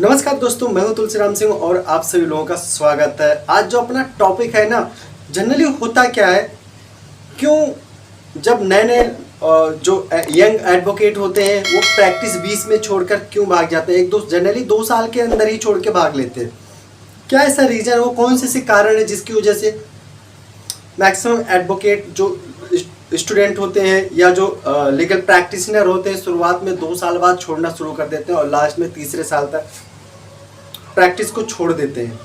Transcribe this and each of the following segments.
नमस्कार दोस्तों, मैं हूं तुलसीराम सिंह और आप सभी लोगों का स्वागत है। आज जो अपना टॉपिक है ना, जनरली होता क्या है, क्यों जब नए नए जो यंग एडवोकेट होते हैं वो प्रैक्टिस 20 में छोड़कर क्यों भाग जाते हैं। एक दो जनरली 2 साल के अंदर ही छोड़ के भाग लेते हैं। क्या ऐसा रीज़न है, वो कौन से कारण है जिसकी वजह से मैक्सिमम एडवोकेट जो स्टूडेंट होते हैं या जो लीगल प्रैक्टिशनर होते हैं शुरुआत में 2 साल बाद छोड़ना शुरू कर देते हैं और लास्ट में तीसरे साल तक प्रैक्टिस को छोड़ देते हैं।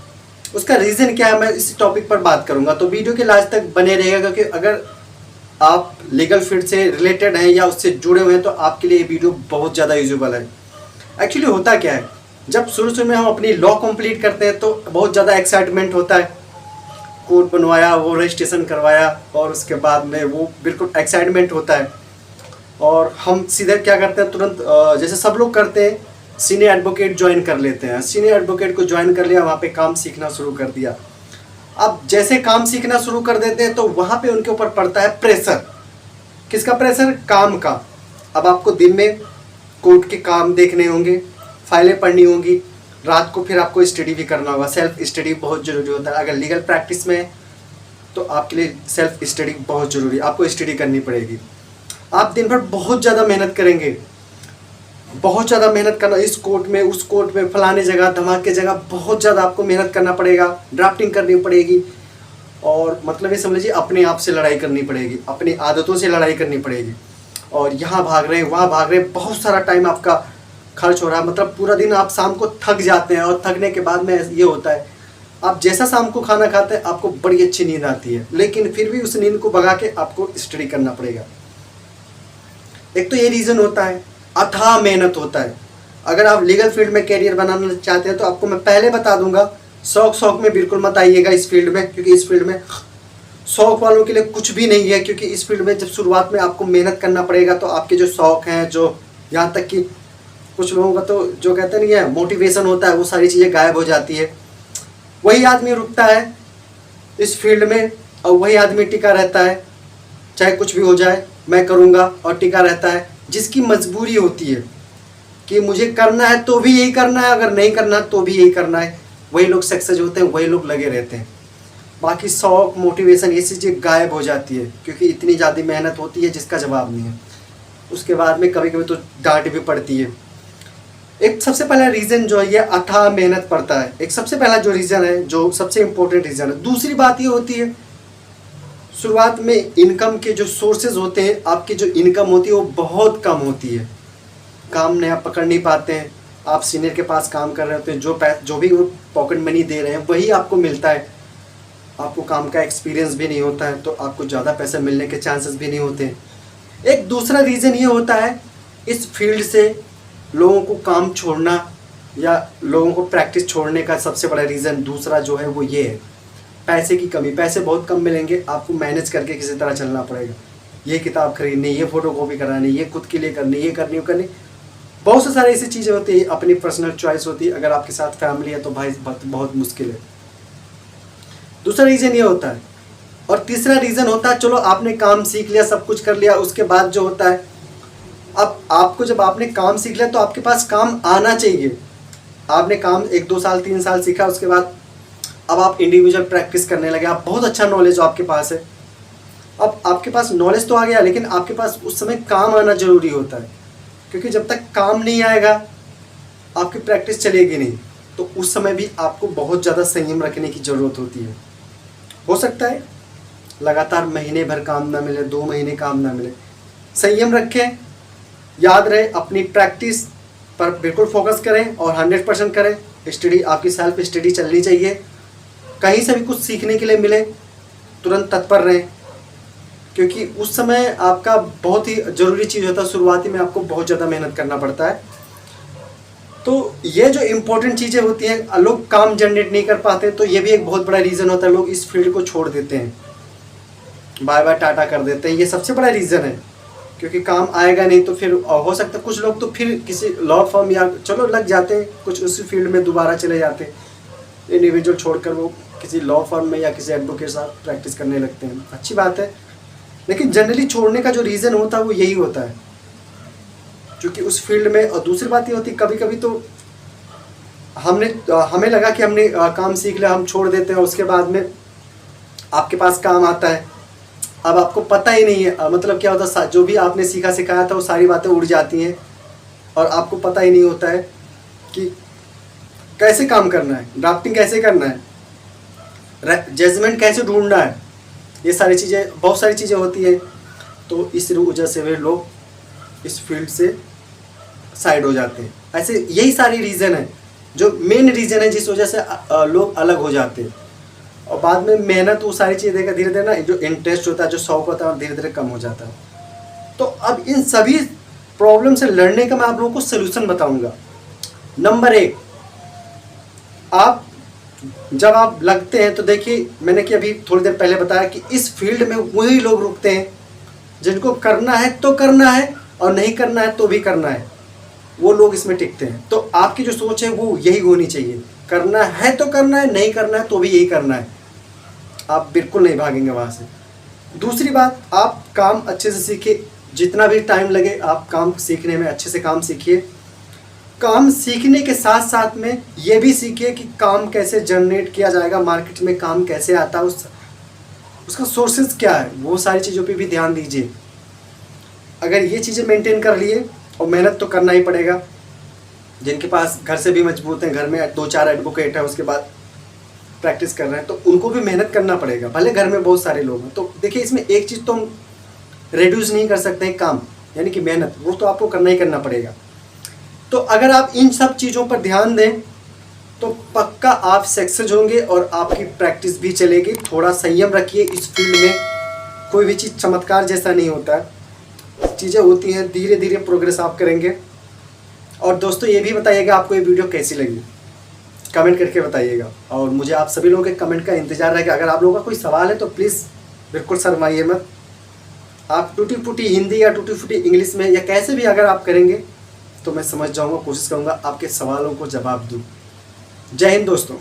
उसका रीज़न क्या है, मैं इस टॉपिक पर बात करूंगा, तो वीडियो के लास्ट तक बने रहेगा। क्योंकि अगर आप लीगल फील्ड से रिलेटेड हैं या उससे जुड़े हुए हैं तो आपके लिए ये वीडियो बहुत ज़्यादा यूजेबल है। एक्चुअली होता क्या है, जब शुरू में हम अपनी लॉ कंप्लीट करते हैं तो बहुत ज़्यादा एक्साइटमेंट होता है। कोर्ट बनवाया, वो रजिस्ट्रेशन करवाया और उसके बाद में वो बिल्कुल एक्साइटमेंट होता है और हम सीधे क्या करते हैं, तुरंत जैसे सब लोग करते हैं सीनियर एडवोकेट ज्वाइन कर लेते हैं। सीनियर एडवोकेट को ज्वाइन कर लिया, वहाँ पे काम सीखना शुरू कर दिया। अब जैसे काम सीखना शुरू कर देते हैं तो वहाँ पे उनके ऊपर पड़ता है प्रेशर। किसका प्रेशर? काम का। अब आपको दिन में कोर्ट के काम देखने होंगे, फाइलें पढ़नी होंगी, रात को फिर आपको स्टडी भी करना होगा। सेल्फ स्टडी बहुत ज़रूरी होता है। अगर लीगल प्रैक्टिस में है तो आपके लिए सेल्फ स्टडी बहुत ज़रूरी है, आपको स्टडी करनी पड़ेगी। आप दिन भर बहुत ज़्यादा मेहनत करेंगे, बहुत ज़्यादा मेहनत करना, इस कोर्ट में उस कोर्ट में फलाने जगह धमाके जगह बहुत ज़्यादा आपको मेहनत करना पड़ेगा, ड्राफ्टिंग करनी पड़ेगी और मतलब ये समझ लीजिए अपने आप से लड़ाई करनी पड़ेगी, अपनी आदतों से लड़ाई करनी पड़ेगी। और यहाँ भाग रहे हैं वहाँ भाग रहे हैं, बहुत सारा टाइम आपका खर्च हो रहा है। मतलब पूरा दिन आप शाम को थक जाते हैं और थकने के बाद में ये होता है, आप जैसा शाम को खाना खाते हैं आपको बड़ी अच्छी नींद आती है, लेकिन फिर भी उस नींद को भगा के आपको स्टडी करना पड़ेगा। एक तो ये रीज़न होता है, अथाह मेहनत होता है। अगर आप लीगल फील्ड में कैरियर बनाना चाहते हैं तो आपको मैं पहले बता दूंगा, शौक में बिल्कुल मत आइएगा इस फील्ड में, क्योंकि इस फील्ड में शौक वालों के लिए कुछ भी नहीं है। क्योंकि इस फील्ड में जब शुरुआत में आपको मेहनत करना पड़ेगा तो आपके जो शौक हैं, जो यहाँ तक कि कुछ लोगों का तो जो कहते नहीं है मोटिवेशन होता है, वो सारी चीज़ें गायब हो जाती है। वही आदमी रुकता है इस फील्ड में और वही आदमी टिका रहता है, चाहे कुछ भी हो जाए मैं करूँगा, और टिका रहता है। जिसकी मजबूरी होती है कि मुझे करना है तो भी यही करना है, अगर नहीं करना तो भी यही करना है, वही लोग सक्सेस होते हैं, वही लोग लगे रहते हैं। बाकी शौक, मोटिवेशन, ये चीज़ें गायब हो जाती है क्योंकि इतनी ज़्यादा मेहनत होती है जिसका जवाब नहीं है। उसके बाद में कभी कभी तो डांट भी पड़ती है। एक सबसे पहला रीज़न जो है ये अथाह मेहनत पड़ता है, एक सबसे पहला जो रीज़न है, जो सबसे इम्पोर्टेंट रीज़न है। दूसरी बात ये होती है, शुरुआत में इनकम के जो सोर्सेज होते हैं, आपकी जो इनकम होती है वो बहुत कम होती है। काम नया पकड़ नहीं पाते हैं, आप सीनियर के पास काम कर रहे होते हैं, जो भी वो पॉकेट मनी दे रहे हैं वही आपको मिलता है। आपको काम का एक्सपीरियंस भी नहीं होता है तो आपको ज़्यादा पैसे मिलने के चांसेस भी नहीं होते हैं। एक दूसरा रीज़न ये होता है, इस फील्ड से लोगों को काम छोड़ना या लोगों को प्रैक्टिस छोड़ने का सबसे बड़ा रीज़न दूसरा जो है वो ये है, पैसे की कमी। पैसे बहुत कम मिलेंगे, आपको मैनेज करके किसी तरह चलना पड़ेगा। ये किताब खरीदनी, ये फ़ोटो कॉपी करानी, ये खुद के लिए करनी, ये करनी, वो करनी, बहुत से सारी ऐसी चीज़ें होती है। अपनी पर्सनल चॉइस होती है। अगर आपके साथ फैमिली है तो भाई बहुत मुश्किल है। दूसरा रीज़न ये होता है। और तीसरा रीज़न होता है, चलो आपने काम सीख लिया, सब कुछ कर लिया, उसके बाद जो होता है, अब आपको जब आपने काम सीख लिया तो आपके पास काम आना चाहिए। आपने काम 1 2 साल 3 साल सीखा, उसके बाद अब आप इंडिविजुअल प्रैक्टिस करने लगे, आप बहुत अच्छा नॉलेज आपके पास है। अब आपके पास नॉलेज तो आ गया, लेकिन आपके पास उस समय काम आना ज़रूरी होता है। क्योंकि जब तक काम नहीं आएगा आपकी प्रैक्टिस चलेगी नहीं। तो उस समय भी आपको बहुत ज़्यादा संयम रखने की ज़रूरत होती है। हो सकता है लगातार महीने भर काम ना मिले, 2 महीने काम ना मिले, संयम रखें। याद रहे अपनी प्रैक्टिस पर बिल्कुल फोकस करें और 100% करें। स्टडी, आपकी सेल्फ स्टडी चलनी चाहिए। कहीं से भी कुछ सीखने के लिए मिले तुरंत तत्पर रहें, क्योंकि उस समय आपका बहुत ही ज़रूरी चीज़ होता है। शुरुआती में आपको बहुत ज़्यादा मेहनत करना पड़ता है। तो ये जो इम्पोर्टेंट चीज़ें होती हैं, लोग काम जनरेट नहीं कर पाते, तो ये भी एक बहुत बड़ा रीज़न होता है। लोग इस फील्ड को छोड़ देते हैं, बाय बाय टाटा कर देते हैं। ये सबसे बड़ा रीज़न है, क्योंकि काम आएगा नहीं। तो फिर हो सकता है कुछ लोग तो फिर किसी लॉ फर्म या चलो लग जाते हैं, कुछ उसी फील्ड में दोबारा चले जाते हैं। इंडिविजुअल छोड़कर वो किसी लॉ फर्म में या किसी एडवोकेट साथ प्रैक्टिस करने लगते हैं, अच्छी बात है। लेकिन जनरली छोड़ने का जो रीज़न होता है वो यही होता है, क्योंकि उस फील्ड में। और दूसरी बात ये होती है, कभी कभी तो हमें लगा कि हमने काम सीख लिया, हम छोड़ देते हैं, उसके बाद में आपके पास काम आता है, अब आपको पता ही नहीं है मतलब क्या होता है, जो भी आपने सीखा सिखाया था वो सारी बातें उड़ जाती हैं और आपको पता ही नहीं होता है कि कैसे काम करना है, ड्राफ्टिंग कैसे करना है, जजमेंट कैसे ढूंढना है, ये सारी चीज़ें, बहुत सारी चीज़ें होती हैं। तो इस वजह से वे लोग इस फील्ड से साइड हो जाते हैं। ऐसे यही सारी रीज़न है, जो मेन रीज़न है जिस वजह से लोग अलग हो जाते हैं। और बाद में मेहनत वो सारी चीज़ें देकर धीरे धीरे ना जो इंटरेस्ट होता है, जो शौक होता है, धीरे धीरे कम हो जाता है। तो अब इन सभी प्रॉब्लम से लड़ने का मैं आप लोगों को सलूशन बताऊंगा। नंबर 1, आप जब आप लगते हैं तो देखिए, मैंने कि अभी थोड़ी देर पहले बताया कि इस फील्ड में वही लोग रुकते हैं जिनको करना है तो करना है और नहीं करना है तो भी करना है, वो लोग इसमें टिकते हैं। तो आपकी जो सोच है वो यही होनी चाहिए, करना है तो करना है, नहीं करना है तो भी यही करना है, आप बिल्कुल नहीं भागेंगे वहाँ से। दूसरी बात, आप काम अच्छे से सीखिए, जितना भी टाइम लगे आप काम सीखने में अच्छे से काम सीखिए। काम सीखने के साथ साथ में ये भी सीखिए कि काम कैसे जनरेट किया जाएगा, मार्केट में काम कैसे आता है, उसका सोर्सेज क्या है, वो सारी चीज़ों पे भी ध्यान दीजिए। अगर ये चीज़ें मेंटेन कर लिए, और मेहनत तो करना ही पड़ेगा, जिनके पास घर से भी मजबूत हैं, घर में 2-4 एडवोकेट हैं, उसके बाद प्रैक्टिस कर रहे हैं, तो उनको भी मेहनत करना पड़ेगा, भले घर में बहुत सारे लोग हैं। तो देखिए, इसमें एक चीज़ तो हम रिड्यूस नहीं कर सकते हैं, काम यानी कि मेहनत, वो तो आपको करना ही करना पड़ेगा। तो अगर आप इन सब चीज़ों पर ध्यान दें तो पक्का आप सक्सेस होंगे और आपकी प्रैक्टिस भी चलेगी। थोड़ा संयम रखिए, इस फील्ड में कोई भी चीज़ चमत्कार जैसा नहीं होता है, चीज़ें होती हैं, धीरे धीरे प्रोग्रेस आप करेंगे। और दोस्तों ये भी बताइएगा आपको ये वीडियो कैसी लगी, कमेंट करके बताइएगा। और मुझे आप सभी लोगों के कमेंट का इंतज़ार रहेगा। अगर आप लोगों का कोई सवाल है तो प्लीज़ बिल्कुल शर्माइए मत, आप टूटी फूटी हिंदी या टूटी फूटी इंग्लिश में या कैसे भी अगर आप करेंगे तो मैं समझ जाऊँगा, कोशिश करूँगा आपके सवालों को जवाब दूँ। जय हिंद दोस्तों।